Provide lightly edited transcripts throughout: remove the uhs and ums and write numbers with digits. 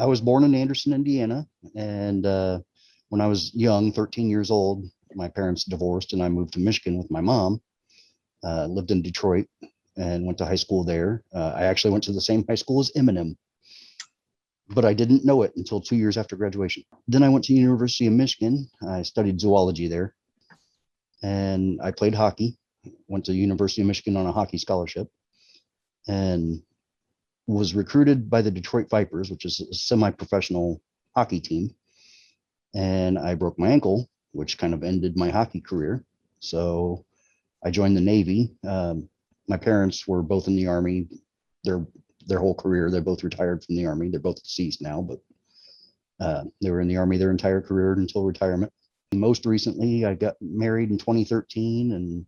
I was born in Anderson, Indiana, and when I was young, 13 years old, my parents divorced, and I moved to Michigan with my mom. Lived in Detroit and went to high school there. I actually went to the same high school as Eminem, but I didn't know it until 2 years after graduation. Then I went to University of Michigan. I studied zoology there, and I played hockey. Went to University of Michigan on a hockey scholarship, and was recruited by the Detroit Vipers, which is a semi-professional hockey team. And I broke my ankle, which kind of ended my hockey career. So I joined the Navy. My parents were both in the Army. Their their whole career. They're both retired from the Army. They're both deceased now, but they were in the Army their entire career until retirement. Most recently, I got married in 2013, and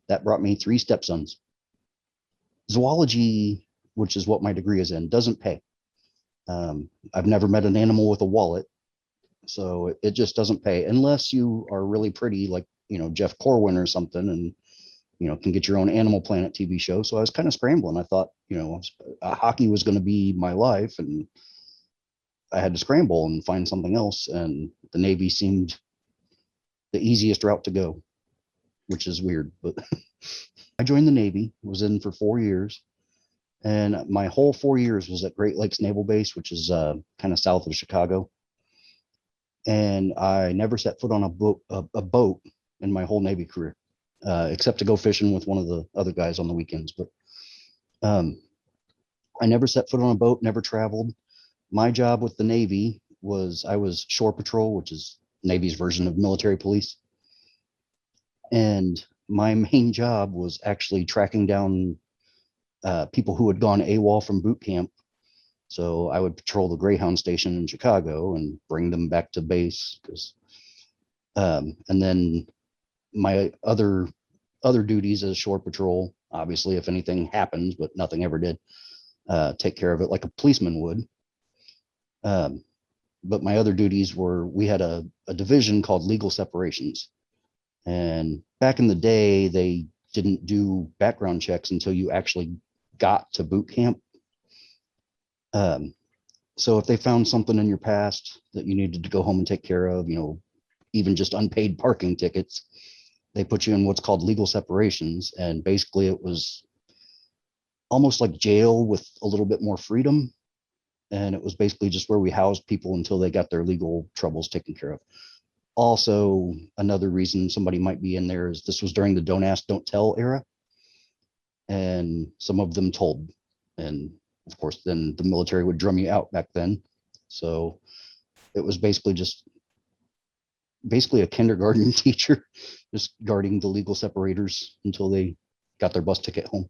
that brought me three stepsons. Zoology, which is what my degree is in, doesn't pay. I've never met an animal with a wallet, so it just doesn't pay unless you are really pretty, like Jeff Corwin or something, and can get your own Animal Planet TV show. So I was kind of scrambling. I thought hockey was going to be my life, and I had to scramble and find something else. And the Navy seemed the easiest route to go, which is weird, but I joined the Navy, was in for 4 years. And my whole 4 years was at Great Lakes Naval Base, which is kind of south of Chicago. And I never set foot on a boat in my whole Navy career, except to go fishing with one of the other guys on the weekends. But I never set foot on a boat, never traveled. My job with the Navy was I was shore patrol, which is Navy's version of military police. And my main job was actually tracking down people who had gone AWOL from boot camp. So I would patrol the Greyhound station in Chicago and bring them back to base. And then my other duties as shore patrol, obviously, if anything happens, but nothing ever did, take care of it like a policeman would. But my other duties were, we had a division called legal separations. And back in the day, they didn't do background checks until you actually got to boot camp. So if they found something in your past that you needed to go home and take care of, even just unpaid parking tickets, they put you in what's called legal separations. And basically it was almost like jail with a little bit more freedom. And it was basically just where we housed people until they got their legal troubles taken care of. Also, another reason somebody might be in there is this was during the don't ask, don't tell era. And some of them told. And of course, then the military would drum you out back then. So it was basically a kindergarten teacher just guarding the legal separators until they got their bus ticket home.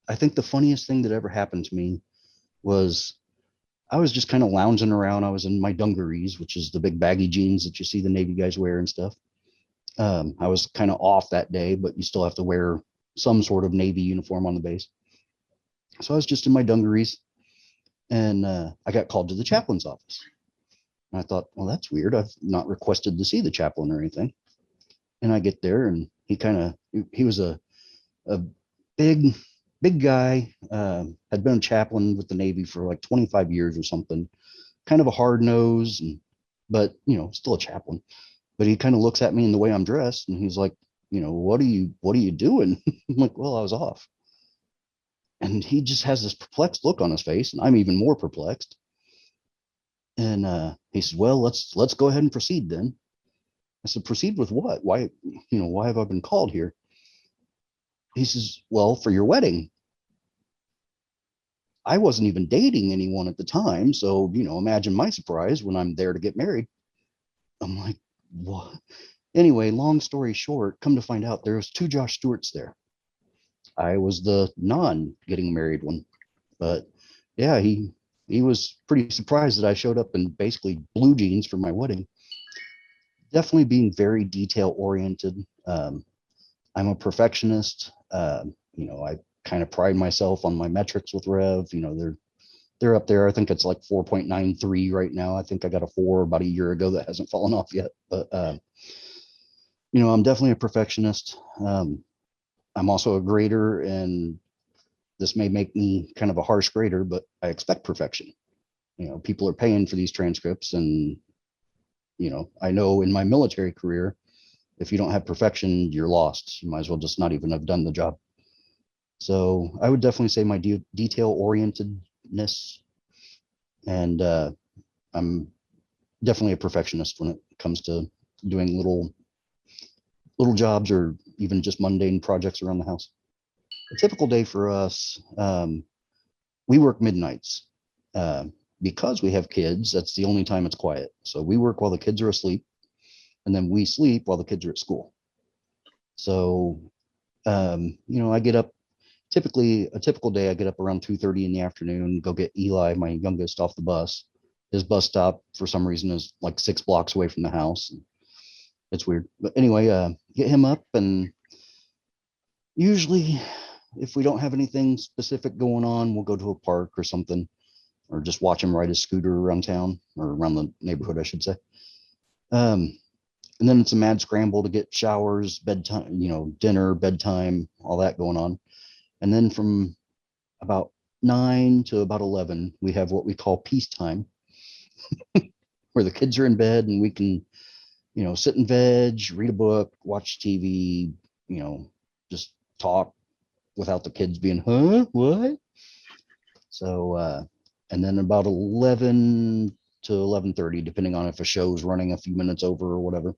I think the funniest thing that ever happened to me was I was just kind of lounging around. I was in my dungarees, which is the big baggy jeans that you see the Navy guys wear and stuff. I was kind of off that day, but you still have to wear some sort of Navy uniform on the base. So I was just in my dungarees, and I got called to the chaplain's office. And I thought, well, that's weird. I've not requested to see the chaplain or anything. And I get there, and he was a big guy, had been a chaplain with the Navy for like 25 years or something, kind of a hard nose, but still a chaplain. But he kind of looks at me in the way I'm dressed, and he's like, what are you doing? I'm like, well, I was off. And he just has this perplexed look on his face, and I'm even more perplexed. And he says, well, let's go ahead and proceed then. I said, proceed with what? Why have I been called here? He says, well, for your wedding. I wasn't even dating anyone at the time. So, imagine my surprise when I'm there to get married. I'm like, what? Anyway, long story short, come to find out there was two Josh Stewarts there. I was the non-getting married one. But yeah, he was pretty surprised that I showed up in basically blue jeans for my wedding. Definitely being very detail oriented. I'm a perfectionist. I kind of pride myself on my metrics with Rev. They're up there. I think it's like 4.93 right now. I think I got a 4 about a year ago that hasn't fallen off yet. But I'm definitely a perfectionist. I'm also a grader, and this may make me kind of a harsh grader, but I expect perfection. people are paying for these transcripts, and I know in my military career, if you don't have perfection, you're lost. You might as well just not even have done the job. So I would definitely say my detail orientedness, and I'm definitely a perfectionist when it comes to doing little jobs or even just mundane projects around the house. A typical day for us, we work midnights. Uh, because we have kids, that's the only time it's quiet. So we work while the kids are asleep, and then we sleep while the kids are at school. So, I get up, typically a typical day, I get up around 2:30 in the afternoon, go get Eli, my youngest, off the bus. His bus stop, for some reason, is like 6 blocks away from the house. It's weird. But anyway, get him up, and usually if we don't have anything specific going on, we'll go to a park or something, or just watch him ride his scooter around town, or around the neighborhood, I should say. Um, and then it's a mad scramble to get showers, bedtime, dinner, bedtime, all that going on. And then from about 9 to about 11, we have what we call peacetime, where the kids are in bed and we can, sit in veg, read a book, watch TV, just talk without the kids being, huh, what? So, and then about 11 to 11:30, depending on if a show's running a few minutes over or whatever,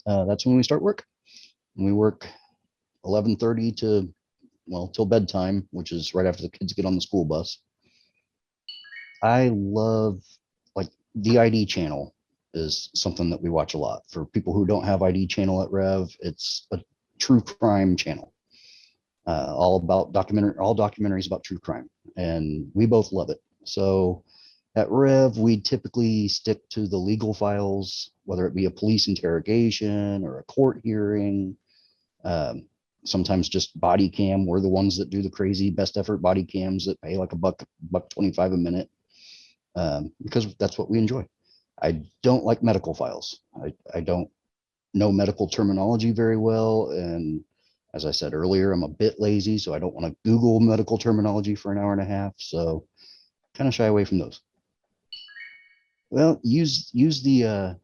that's when we start work. And we work 11:30 to, well, till bedtime, which is right after the kids get on the school bus. I love, like, the ID channel is something that we watch a lot. For people who don't have ID channel at Rev, it's a true crime channel. All documentaries about true crime, and we both love it. So at Rev, we typically stick to the legal files, whether it be a police interrogation or a court hearing. Sometimes just body cam. We're the ones that do the crazy best effort body cams that pay like buck 25 a minute, because that's what we enjoy. I don't like medical files. I don't know medical terminology very well, and as I said earlier, I'm a bit lazy, so I don't want to Google medical terminology for an hour and a half. So kind of shy away from those. Well, use the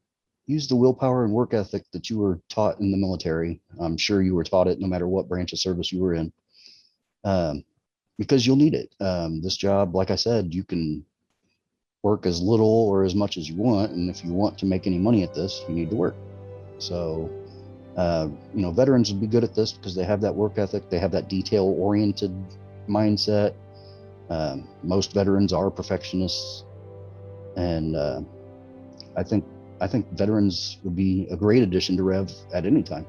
willpower and work ethic that you were taught in the military. I'm sure you were taught it no matter what branch of service you were in, because you'll need it. This job, like I said, you can work as little or as much as you want, and if you want to make any money at this, you need to work. So, veterans would be good at this because they have that work ethic, they have that detail-oriented mindset. Most veterans are perfectionists, and I think veterans would be a great addition to Rev at any time.